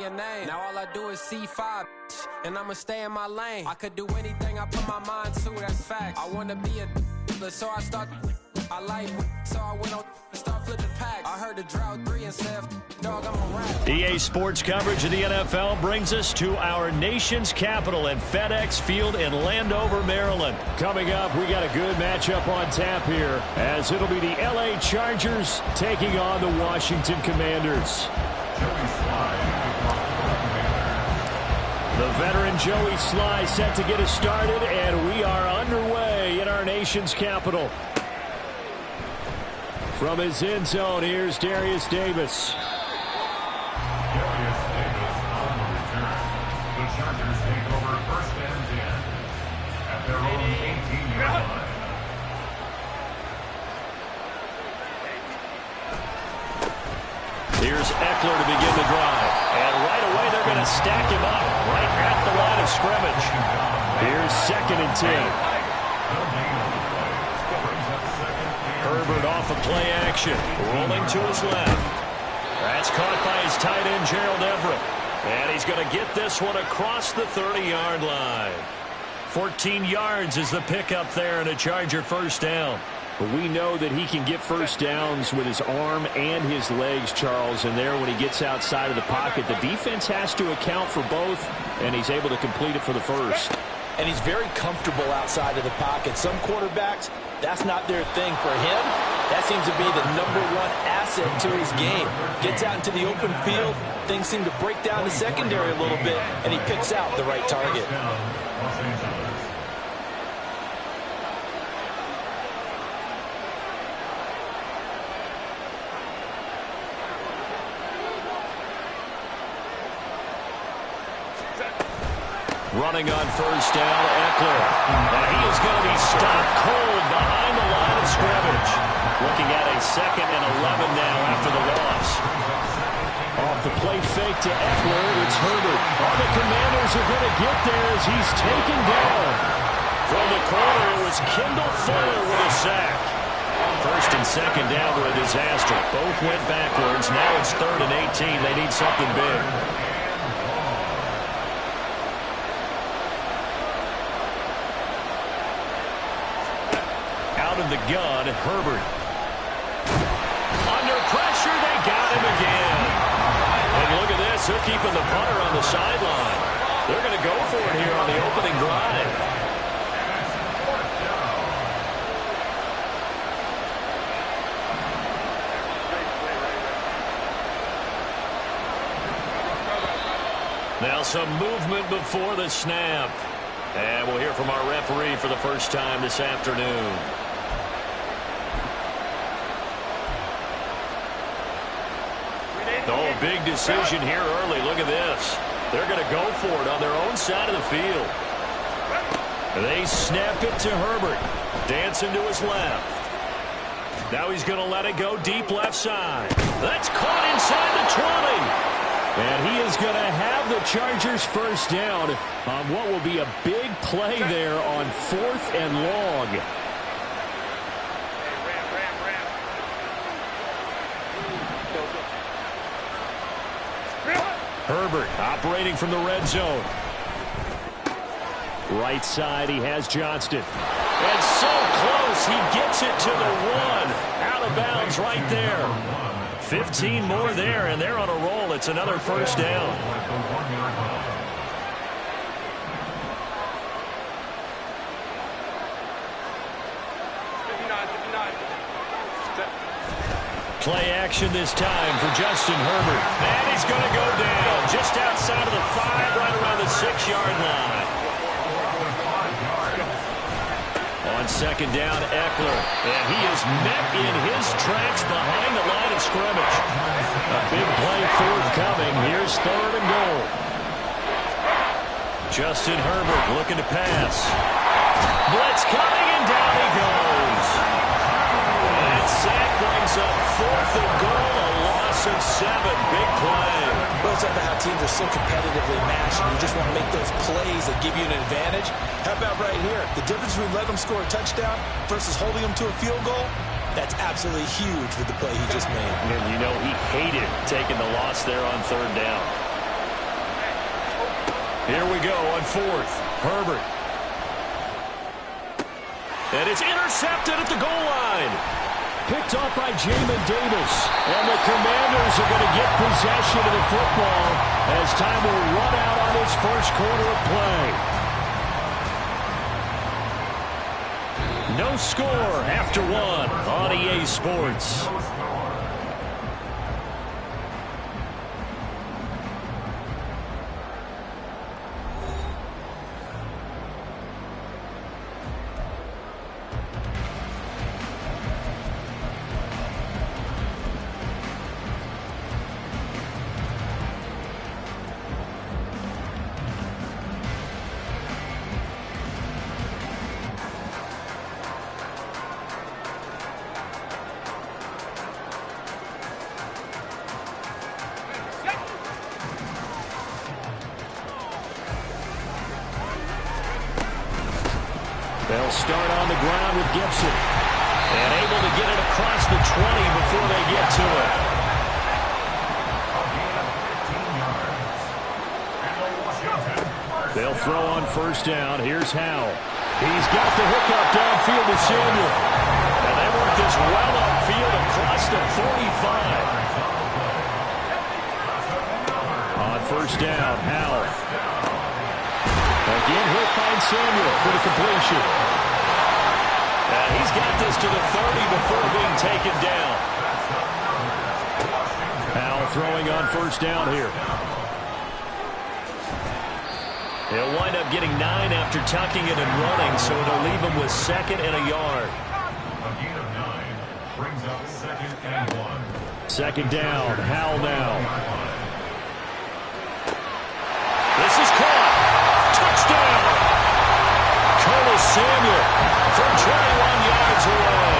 your name. Now all I do is C5, and I'ma stay in my lane. I could do anything I put my mind to, that's facts. I wanna be a so I start. I like so I went on and start flipping packs. I heard the drought 3 and said, dog, I'm a rap. EA Sports coverage of the NFL brings us to our nation's capital at FedEx Field in Landover, Maryland. Coming up, we got a good matchup on tap here, as it'll be the LA Chargers taking on the Washington Commanders. The veteran Joey Sly set to get us started, and we are underway in our nation's capital. From his end zone, here's Darius Davis. Darius Davis on the return. The Chargers take over first and 10 at their own 18-yard line. Here's Eckler to begin the drive. And right away, they're going to stack him up right at the line of scrimmage. Here's 2nd and 10. Herbert off of play action, rolling to his left. That's caught by his tight end, Gerald Everett. And he's going to get this one across the 30-yard line. 14 yards is the pickup there, and a Charger first down. But we know that he can get first downs with his arm and his legs, Charles. And there, when he gets outside of the pocket, the defense has to account for both, and he's able to complete it for the first. And he's very comfortable outside of the pocket. Some quarterbacks, that's not their thing. For him, that seems to be the #1 asset to his game. Gets out into the open field, things seem to break down the secondary a little bit, and he picks out the right target. Running on first down, Eckler. And he is going to be stopped cold behind the line of scrimmage. Looking at a 2nd and 11 now after the loss. Off the play fake to Eckler, it's Herbert. All the Commanders are going to get there as he's taken down. From the corner, it was Kendall Fuller with a sack. 1st and 2nd down were a disaster. Both went backwards. Now it's 3rd and 18. They need something big. Out of the gun, Herbert. Under pressure, they got him again. And look at this, they're keeping the punter on the sideline. They're going to go for it here on the opening drive. Now some movement before the snap. And we'll hear from our referee for the first time this afternoon. Oh, big decision here early. Look at this. They're going to go for it on their own side of the field. They snap it to Herbert. Dancing to his left. Now he's going to let it go deep left side. That's caught inside the 20. And he is going to have the Chargers first down on what will be a big play there on 4th and long. Herbert operating from the red zone. Right side, he has Johnston. And so close, he gets it to the 1. Out of bounds right there. 15 more there, and they're on a roll. It's another first down. Play action this time for Justin Herbert. And he's going to go down just outside of the 5, right around the 6-yard line. On 2nd down, Eckler. And he is met in his tracks behind the line of scrimmage. A big play forthcoming. Here's 3rd and goal. Justin Herbert looking to pass. Blitz coming, and down he goes. That sack brings up 4th and goal, a loss of 7. Big play. Well, it's about how teams are so competitively matched, and you just want to make those plays that give you an advantage. How about right here? The difference between letting them score a touchdown versus holding them to a field goal, that's absolutely huge with the play he just made. And you know he hated taking the loss there on 3rd down. Here we go on fourth. Herbert. And it's intercepted at the goal line. Picked off by Jamin Davis. And the Commanders are going to get possession of the football as time will run out on this first quarter of play. No score after one on EA Sports. They'll start on the ground with Gibson. And able to get it across the 20 before they get to it. They'll throw on first down. Here's Howell. He's got the hookup downfield to Samuel. And they work this well upfield across the 45. On first down, Howell. Again, he'll find Samuel for the completion. And he's got this to the 30 before being taken down. Howell throwing on first down here. He'll wind up getting 9 after tucking it and running, so it'll leave him with 2nd and a yard. A gain of 9 brings up 2nd and 1. Second down, Howell now. This is caught. Touchdown! Curtis Samuel from 21 yards away.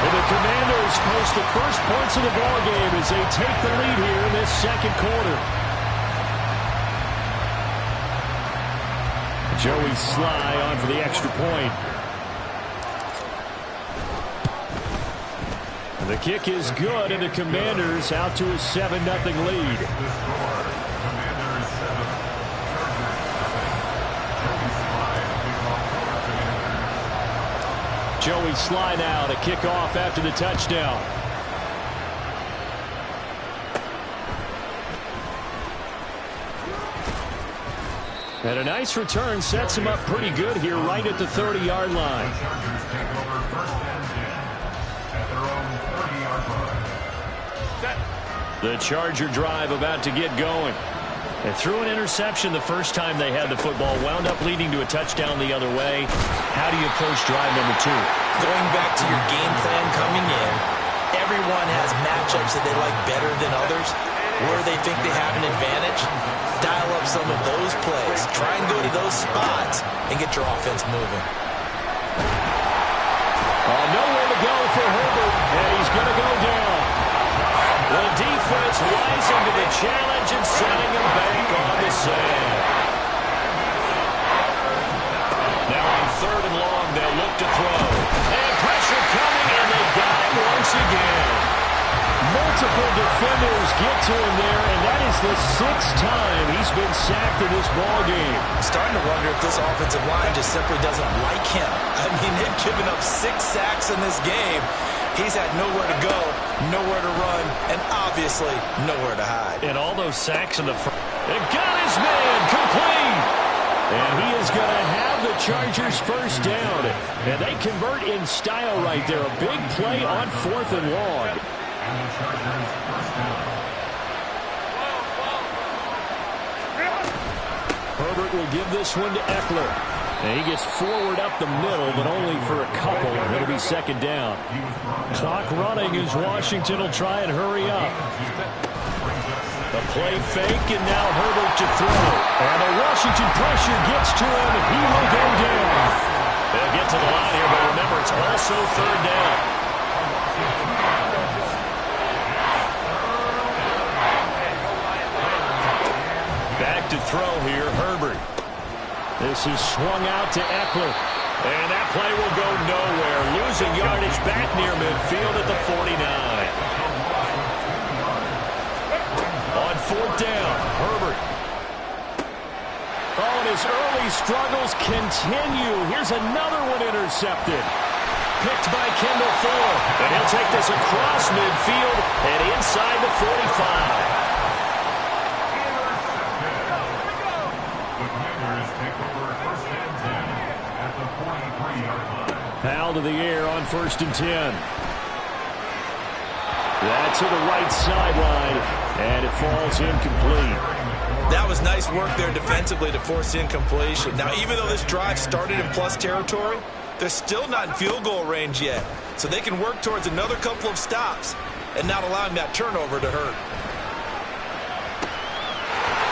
And the Commanders post the first points of the ballgame as they take the lead here in this second quarter. Joey Sly on for the extra point. The kick is good, and the Commanders out to a 7-0 lead. Joey Sly now to kick off after the touchdown. And a nice return sets him up pretty good here right at the 30-yard line. The Charger drive about to get going. They threw an interception the first time they had the football, wound up leading to a touchdown the other way. How do you approach drive number 2? Going back to your game plan coming in, everyone has matchups that they like better than others, where they think they have an advantage. Dial up some of those plays. Try and go to those spots and get your offense moving. Nowhere to go for Herbert, and he's going to go down. The defense rising to the challenge and setting him back on the sand. Now on 3rd and long, they'll look to throw. And pressure coming, and they got him once again. Multiple defenders get to him there, and that is the 6th time he's been sacked in this ballgame. Starting to wonder if this offensive line just simply doesn't like him. I mean, they've given up 6 sacks in this game. He's had nowhere to go, nowhere to run, and obviously nowhere to hide. And all those sacks in the front. And got his man complete. And he is going to have the Chargers first down. And they convert in style right there. A big play on 4th and long. And the Chargers first down. Herbert will give this one to Eckler. And he gets forward up the middle, but only for a couple. It'll be 2nd down. Clock running as Washington will try and hurry up. The play fake, and now Herbert to throw. And the Washington pressure gets to him, and he will go down. They'll get to the line here, but remember, it's also 3rd down. Back to throw here, Herbert. This is swung out to Eckler. And that play will go nowhere. Losing yardage back near midfield at the 49. On 4th down, Herbert. Oh, and those early struggles continue. Here's another one intercepted. Picked by Kendall Fuller. And he'll take this across midfield and inside the 45. Foul to the air on 1st and 10. That's to the right sideline, and it falls incomplete. That was nice work there defensively to force incompletion. Now, even though this drive started in plus territory, they're still not in field goal range yet. So they can work towards another couple of stops and not allowing that turnover to hurt.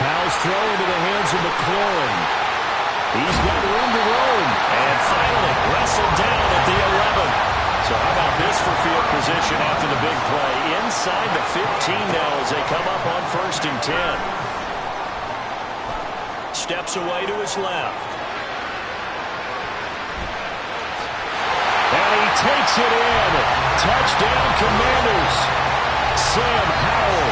Powell's throw into the hands of McLaurin. He's got room to roam. And finally wrestled down at the 11. So how about this for field position after the big play? Inside the 15 now as they come up on 1st and 10. Steps away to his left. And he takes it in. Touchdown, Commanders. Sam Howell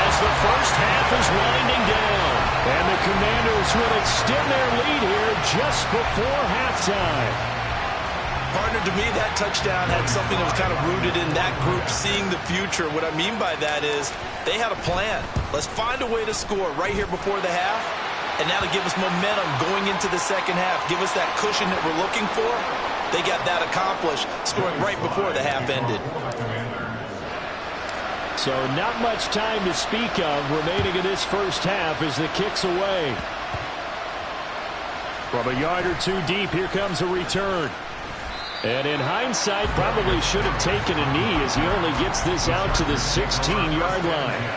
as the first half is winding down. And the Commanders will extend their lead here just before halftime. Partner, to me, that touchdown had something that was kind of rooted in that group seeing the future. What I mean by that is they had a plan. Let's find a way to score right here before the half. And now to give us momentum going into the second half. Give us that cushion that we're looking for. They got that accomplished, scoring right before the half ended. So not much time to speak of remaining in this first half as the kick's away. From a yard or two deep, here comes a return. And in hindsight, probably should have taken a knee as he only gets this out to the 16-yard line.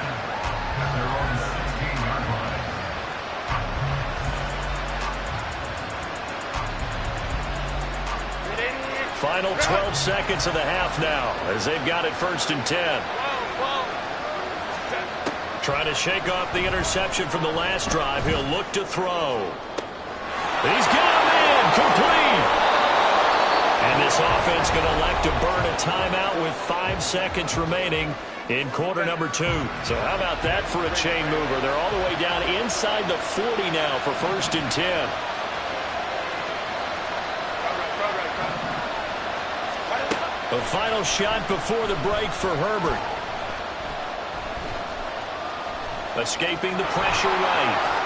Final 12 seconds of the half now as they've got it 1st and 10. Trying to shake off the interception from the last drive. He'll look to throw. He's got him in. Complete. And this offense going to elect to burn a timeout with 5 seconds remaining in quarter number 2. So how about that for a chain mover? They're all the way down inside the 40 now for 1st and 10. The final shot before the break for Herbert. Escaping the pressure right.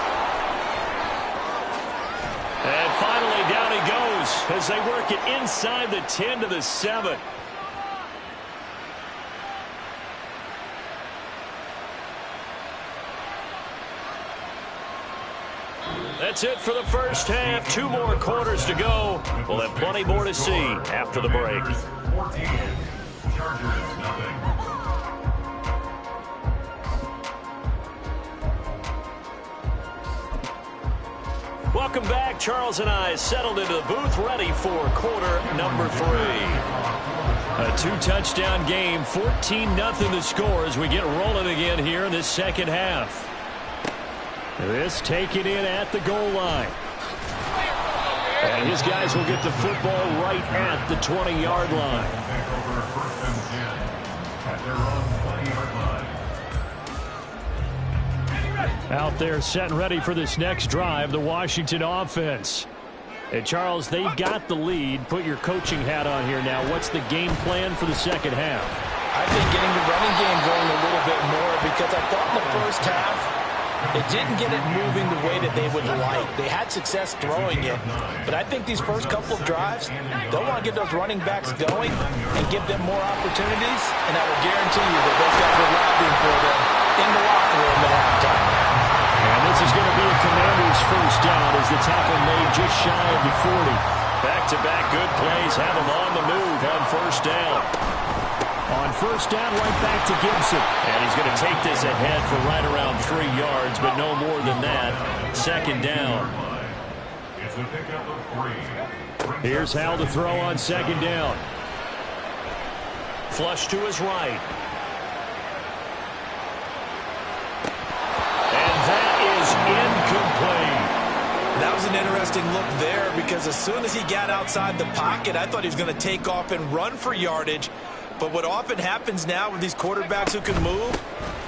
And finally down he goes as they work it inside the 10 to the 7. That's it for the first half. 2 more quarters to go. We'll have plenty more to see after the break. 14, Chargers nothing. Welcome back. Charles and I settled into the booth ready for quarter number 3. A 2-touchdown game, 14-0 the score as we get rolling again here in this second half. This taken in at the goal line. And his guys will get the football right at the 20-yard line. Out there set and ready for this next drive, the Washington offense. And Charles, they've got the lead. Put your coaching hat on here now. What's the game plan for the second half? I think getting the running game going a little bit more because I thought in the first half it didn't get it moving the way that they would like. They had success throwing it, but I think these first couple of drives, they'll want to get those running backs going and give them more opportunities, and I will guarantee you that those guys are lobbying for them in the locker room at halftime. And this is going to be a Commanders first down as the tackle made just shy of the 40. Back-to-back good plays have them on the move on first down. On first down, right back to Gibson. And he's going to take this ahead for right around 3 yards, but no more than that. Second down. Here's Howell to throw on second down. Flush to his right. And that is incomplete. That was an interesting look there because as soon as he got outside the pocket, I thought he was going to take off and run for yardage. But what often happens now with these quarterbacks who can move,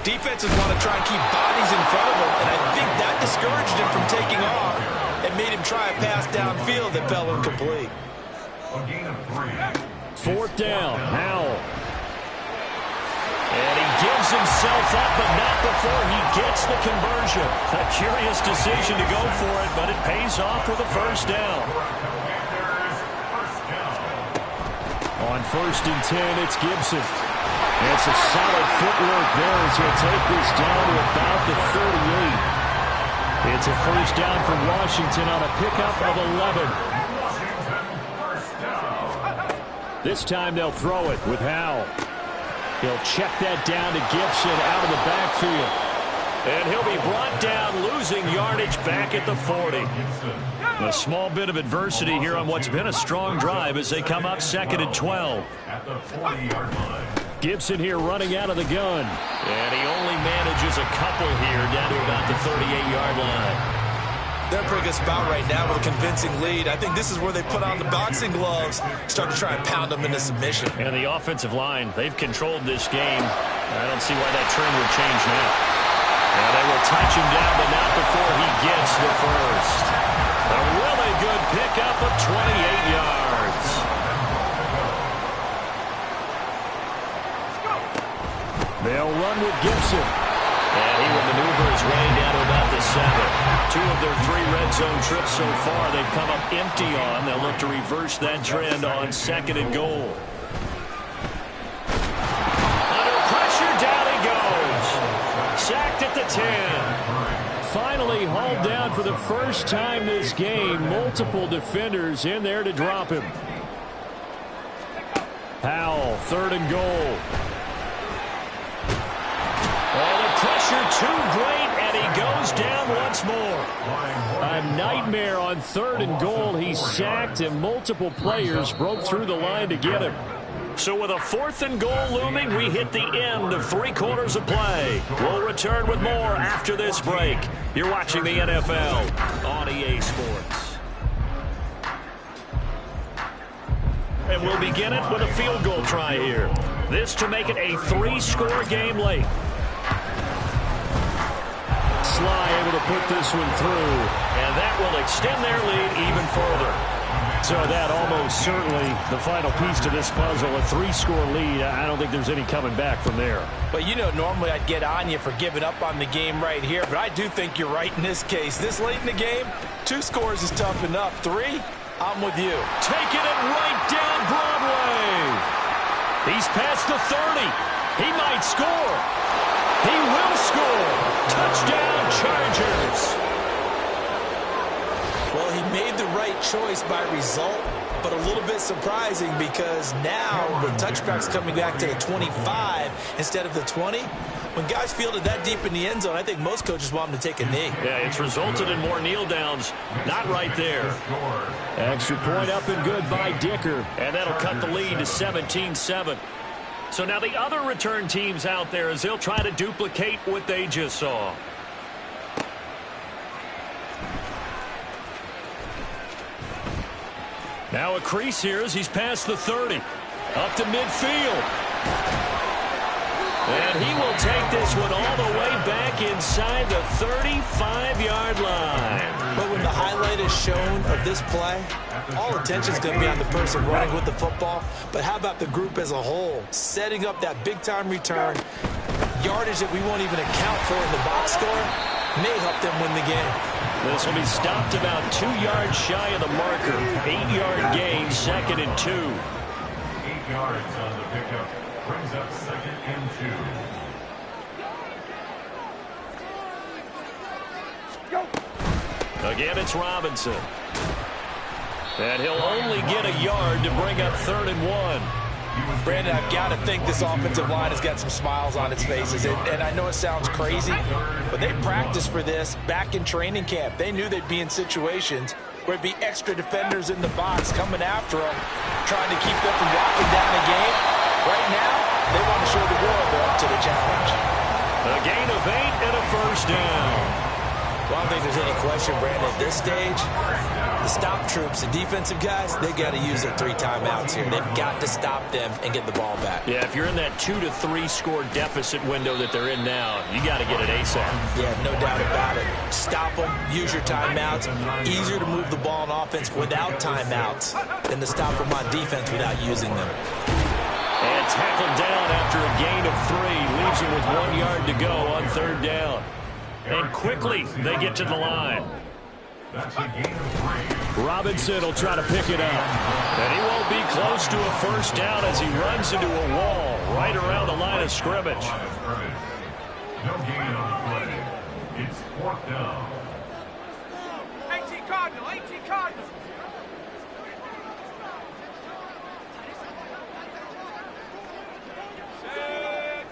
defenses want to try and keep bodies in front of them, and I think that discouraged him from taking off. and made him try a pass downfield that fell incomplete. A gain of 3. 4th down, Howell. And he gives himself up, but not before he gets the conversion. A curious decision to go for it, but it pays off with a 1st down. On 1st and 10, it's Gibson. It's a solid footwork there as he'll take this down to about the 38. It's a 1st down for Washington on a pickup of 11. This time they'll throw it with Howell. He'll check that down to Gibson out of the backfield. And he'll be brought down, losing yardage back at the 40. A small bit of adversity here on what's been a strong drive as they come up 2nd and 12. At the 40-yard line. Gibson here running out of the gun. And he only manages a couple here down to about the 38-yard line. They're a pretty good spot right now with a convincing lead. I think this is where they put on the boxing gloves, start to try and pound them into submission. And the offensive line, they've controlled this game. I don't see why that trend would change now. And they will touch him down, but not before he gets the 1st. A really good pickup of 28 yards. They'll run with Gibson. And he will maneuver his way down to about the 7. 2 of their 3 red zone trips so far they've come up empty on. They'll look to reverse that trend on 2nd and goal. Under pressure, down he goes. Sacked at the 10. Finally hauled down for the first time this game. Multiple defenders in there to drop him. Howell, 3rd and goal. Pressure too great, and he goes down once more. A nightmare on 3rd and goal. He's sacked, and multiple players broke through the line to get him. So with a 4th and goal looming, we hit the end of 3 quarters of play. We'll return with more after this break. You're watching the NFL on EA Sports. And we'll begin it with a field goal try here. This to make it a 3-score game late. Sly able to put this one through. And that will extend their lead even further. So that almost certainly the final piece to this puzzle. A 3-score lead. I don't think there's any coming back from there. But you know, normally I'd get on you for giving up on the game right here. But I do think you're right in this case. This late in the game, 2 scores is tough enough. 3, I'm with you. Taking it right down Broadway. He's past the 30. He might score. He will score. Touchdown, Chargers. Well, he made the right choice by result, but a little bit surprising because now with touchbacks coming back to the 25 instead of the 20, when guys fielded that deep in the end zone, I think most coaches want them to take a knee. Yeah, it's resulted in more kneel downs. Not right there. Extra point up and good by Dicker. And that'll cut the lead to 17-7. So now the other return teams out there as they'll try to duplicate what they just saw. Now a crease here as he's past the 30. Up to midfield. And he will take this one all the way back inside the 35-yard line. But when the highlight is shown of this play, all attention is going to be on the person running with the football. But how about the group as a whole? Setting up that big-time return, yardage that we won't even account for in the box score, may help them win the game. This will be stopped about 2 yards shy of the marker. 8-yard gain, 2nd and 2. 8 yards on the pickup. Brings up 2nd and 2. Again, it's Robinson. And he'll only get a yard to bring up 3rd and 1. Brandon, I've got to think this offensive line has got some smiles on its faces. And I know it sounds crazy, but they practiced for this back in training camp. They knew they'd be in situations where it'd be extra defenders in the box coming after them, trying to keep them from locking down the game. Right now, they want to show the world they're up to the challenge. A gain of 8 and a 1st down. Well, I don't think there's any question, Brandon, at this stage, the stop troops, the defensive guys, they got to use their 3 timeouts here. They've got to stop them and get the ball back. Yeah, if you're in that 2 to 3 score deficit window that they're in now, you got to get it ASAP. Yeah, no doubt about it. Stop them, use your timeouts. Easier to move the ball on offense without timeouts than to stop them on defense without using them. And tackled down after a gain of 3. Leaves him with 1 yard to go on 3rd down. And quickly, they get to the line. Robinson will try to pick it up. And he won't be close to a 1st down as he runs into a wall right around the line of scrimmage. No gain on the play. It's 4th down. 18 Cardinal, 18 Cardinal.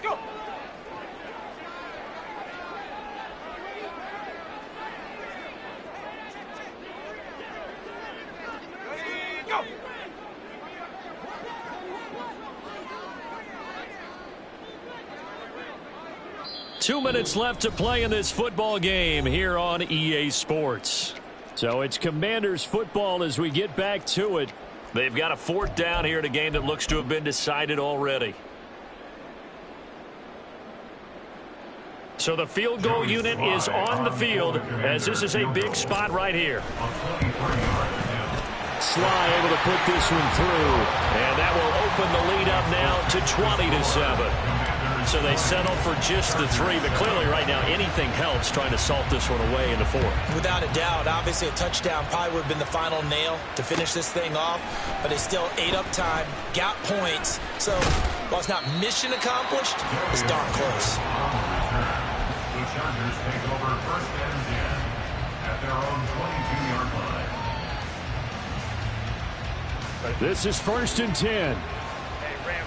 Go. Go. 2 minutes left to play in this football game here on EA Sports. So it's Commanders football as we get back to it. They've got a 4th down here in a game that looks to have been decided already. So the field goal unit is on the field as this is a big spot right here. Sly able to put this one through. And that will open the lead up now to 20-7. So they settle for just the 3, but clearly right now anything helps trying to salt this one away in the 4th. Without a doubt, obviously a touchdown probably would have been the final nail to finish this thing off, but they still ate up time, got points. So while it's not mission accomplished, it's darn close. The Chargers take over 1st and 10 at their own 22-yard line. This is 1st and 10. Hey, Ram.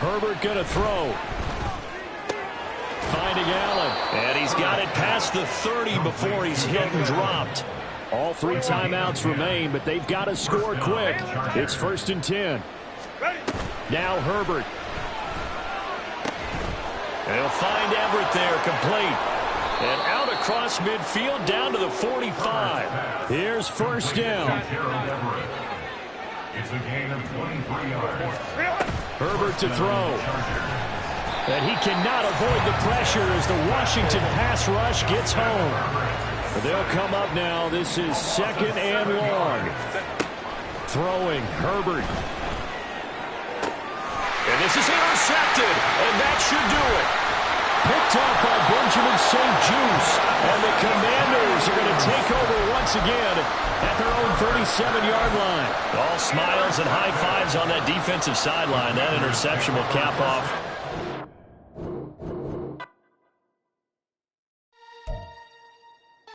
Herbert going to throw. Finding Allen. And he's got it past the 30 before he's hit and dropped. All 3 timeouts remain, but they've got to score quick. It's 1st and 10. Now Herbert. They'll find Everett there, complete. And out across midfield down to the 45. Here's 1st down. It's a gain of 23 yards. Herbert to throw. And he cannot avoid the pressure as the Washington pass rush gets home. They'll come up now. This is 2nd and long. Throwing, Herbert. And this is intercepted, and that should do it. Picked up by Benjamin St. Juice. And the Commanders are going to take over once again at their own 37-yard line. All smiles and high fives on that defensive sideline. That interception will cap off